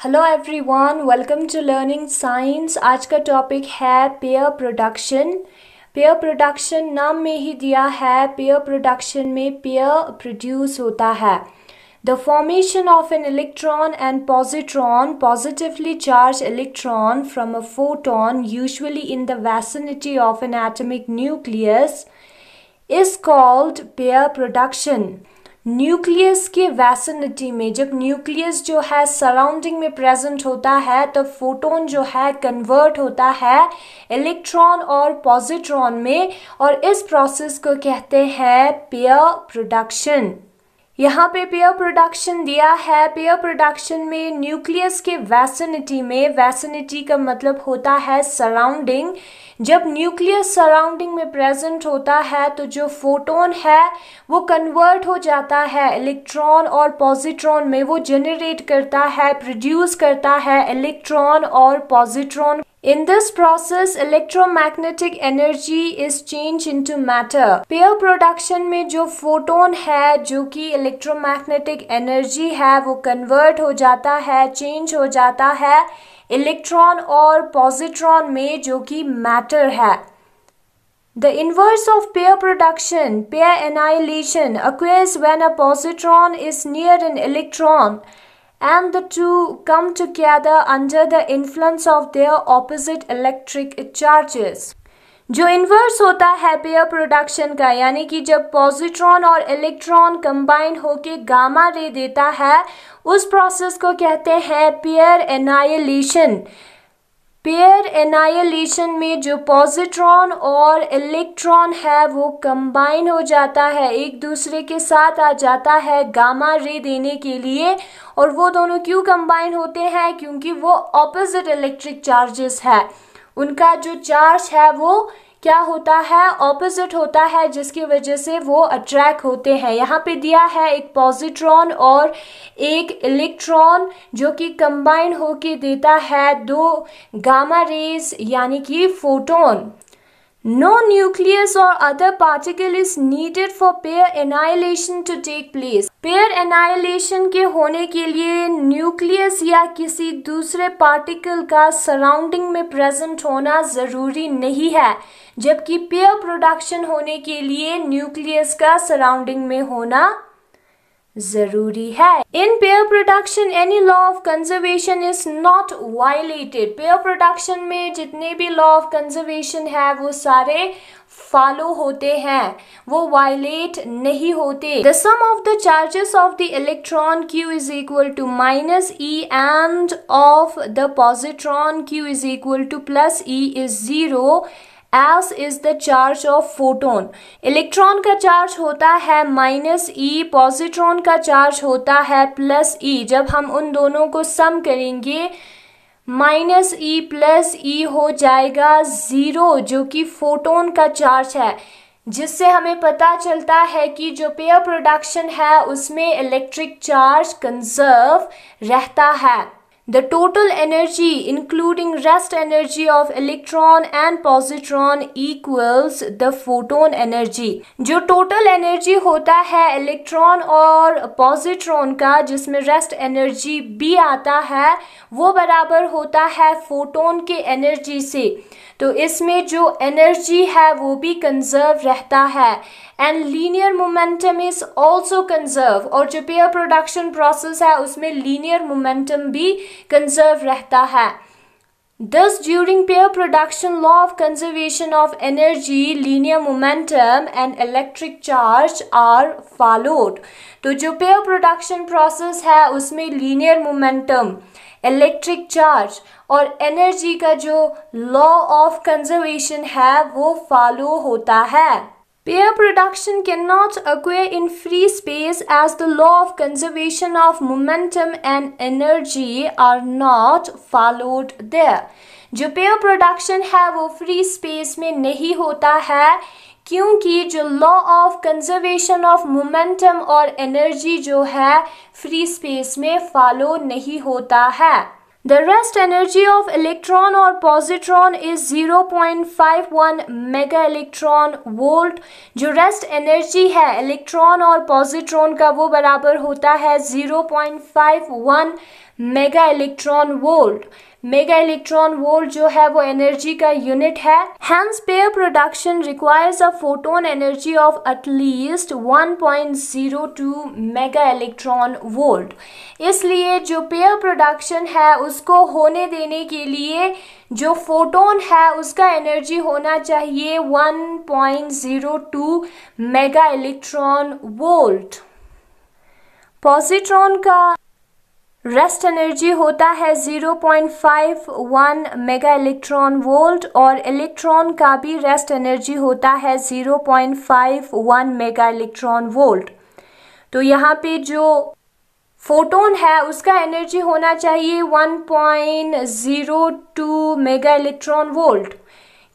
Hello everyone, welcome to learning science. आज का topic है पेयर प्रोडक्शन। पेयर प्रोडक्शन नाम में ही दिया है, पेयर प्रोडक्शन में पेयर प्रोड्यूस होता है। The formation of an electron and positron, positively charge electron from a photon usually in the vicinity of N atomic nucleus is called pair production. Nucleus के वैसिनिटी में, जब न्यूक्लियस जो है surrounding में present होता है, तो फोटोन जो है कन्वर्ट होता है इलेक्ट्रॉन और पॉजिट्रॉन में, और इस प्रोसेस को कहते हैं पेयर प्रोडक्शन। यहाँ पे पेयर प्रोडक्शन दिया है। पेयर प्रोडक्शन में न्यूक्लियस के वैसिनिटी में, वैसिनिटी का मतलब होता है सराउंडिंग, जब न्यूक्लियस सराउंडिंग में प्रेजेंट होता है तो जो फोटोन है वो कन्वर्ट हो जाता है इलेक्ट्रॉन और पॉजिट्रॉन में। वो जनरेट करता है, प्रोड्यूस करता है इलेक्ट्रॉन और positron. In this process, electromagnetic energy is changed into matter. Pair production में जो फोटोन है, जो कि इलेक्ट्रोमैग्नेटिक एनर्जी है, वो कन्वर्ट हो जाता है, चेंज हो जाता है इलेक्ट्रॉन और पॉजिट्रॉन में, जो कि मैटर है। The inverse of pair production, pair annihilation, occurs when a positron is near an electron and the two come together under the influence of their opposite electric charges. जो inverse होता है pair production का, यानी कि जब positron और electron combine होके gamma ray देता है, उस प्रोसेस को कहते हैं पेयर एनाइलेशन। पेयर एनाइलेशन में जो पॉजिट्रॉन और इलेक्ट्रॉन है वो कंबाइन हो जाता है, एक दूसरे के साथ आ जाता है गामा रे देने के लिए। और वो दोनों क्यों कंबाइन होते हैं? क्योंकि वो ऑपोजिट इलेक्ट्रिक चार्जेस है, उनका जो चार्ज है वो क्या होता है? ऑपोजिट होता है, जिसकी वजह से वो अट्रैक्ट होते हैं। यहाँ पे दिया है एक पॉजिट्रॉन और एक इलेक्ट्रॉन जो कि कंबाइन होके देता है दो गामा रेज, यानी कि photon. No nucleus or other particle is needed for pair annihilation to take place. Pair annihilation के होने के लिए न्यूक्लियस या किसी दूसरे पार्टिकल का सराउंडिंग में प्रेजेंट होना जरूरी नहीं है, जबकि पेयर प्रोडक्शन होने के लिए न्यूक्लियस का सराउंडिंग में होना जरूरी है। In pair production any law of conservation is not violated. Pair production में जितने भी लॉ ऑफ कंजर्वेशन है वो सारे फॉलो होते हैं, वो वायलेट नहीं होते। The sum of the charges of the electron Q is equal to -E and of the positron Q is equal to +E is 0 as is the charge of photon. Electron का charge होता है -E, positron का charge होता है +E। जब हम उन दोनों को सम करेंगे -E + E हो जाएगा 0, जो कि फोटोन का चार्ज है, जिससे हमें पता चलता है कि जो पेयर प्रोडक्शन है उसमें इलेक्ट्रिक चार्ज कंजर्व रहता है। The total energy including rest energy of electron and positron equals the photon energy. जो total energy होता है इलेक्ट्रॉन और पॉजिट्रॉन का, जिसमें रेस्ट एनर्जी भी आता है, वो बराबर होता है फोटोन के एनर्जी से। तो इसमें जो एनर्जी है वो भी कंजर्व रहता है, and linear momentum is also conserve. और जो पेयर प्रोडक्शन प्रोसेस है उसमें लीनियर मोमेंटम भी कंजर्व रहता है। Thus, during pair production, law of conservation of energy, linear momentum and electric charge are followed. तो जो पेयर प्रोडक्शन प्रोसेस है उसमें लीनियर मोमेंटम, इलेक्ट्रिक चार्ज और एनर्जी का जो लॉ ऑफ कंजर्वेशन है वो फॉलो होता है। Pair production cannot occur in free space as the law of conservation of momentum and energy are not followed there. जो पेयर प्रोडक्शन है वो फ्री स्पेस में नहीं होता है, क्योंकि जो law of conservation of momentum और एनर्जी जो है फ्री स्पेस में फॉलो नहीं होता है। The rest energy of electron or positron is 0.51 mega electron volt. जो रेस्ट एनर्जी है इलेक्ट्रॉन और पॉजिट्रॉन का वो बराबर होता है 0.51 mega electron volt. Mega electron volt जो है वो एनर्जी का यूनिट है। Hence pair production requires a photon energy of at least 1.02 mega electron volt. इसलिए जो पेयर प्रोडक्शन है उसको होने देने के लिए जो फोटोन है उसका एनर्जी होना चाहिए 1.02 मेगा इलेक्ट्रॉन वोल्ट। पॉजिट्रॉन का रेस्ट एनर्जी होता है 0.51 मेगा इलेक्ट्रॉन वोल्ट और इलेक्ट्रॉन का भी रेस्ट एनर्जी होता है 0.51 मेगा इलेक्ट्रॉन वोल्ट। तो यहाँ पे जो फोटोन है उसका एनर्जी होना चाहिए 1.02 मेगा इलेक्ट्रॉन वोल्ट,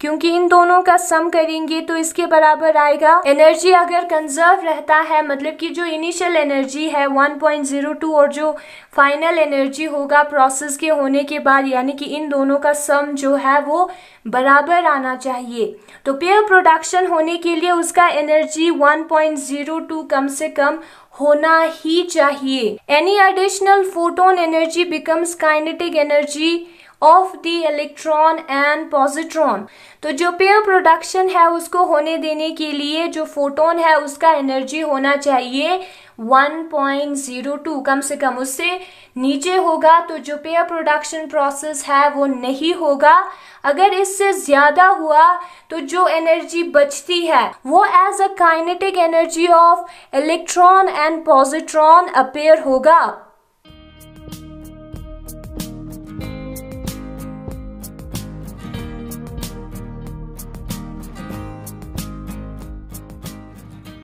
क्योंकि इन दोनों का सम करेंगे तो इसके बराबर आएगा। एनर्जी अगर कंजर्व रहता है, मतलब कि जो इनिशियल एनर्जी है 1.02 और जो फाइनल एनर्जी होगा प्रोसेस के होने के बाद, यानी कि इन दोनों का सम जो है वो बराबर आना चाहिए। तो पेयर प्रोडक्शन होने के लिए उसका एनर्जी 1.02 कम से कम होना ही चाहिए। Any additional photon energy becomes kinetic energy of the electron and positron. तो जो पेयर प्रोडक्शन है उसको होने देने के लिए जो फोटोन है उसका एनर्जी होना चाहिए 1.02, कम से कम उससे नीचे होगा तो जो पेयर प्रोडक्शन प्रोसेस है वो नहीं होगा। अगर इससे ज्यादा हुआ तो जो एनर्जी बचती है वो as a kinetic energy of electron and positron appear होगा।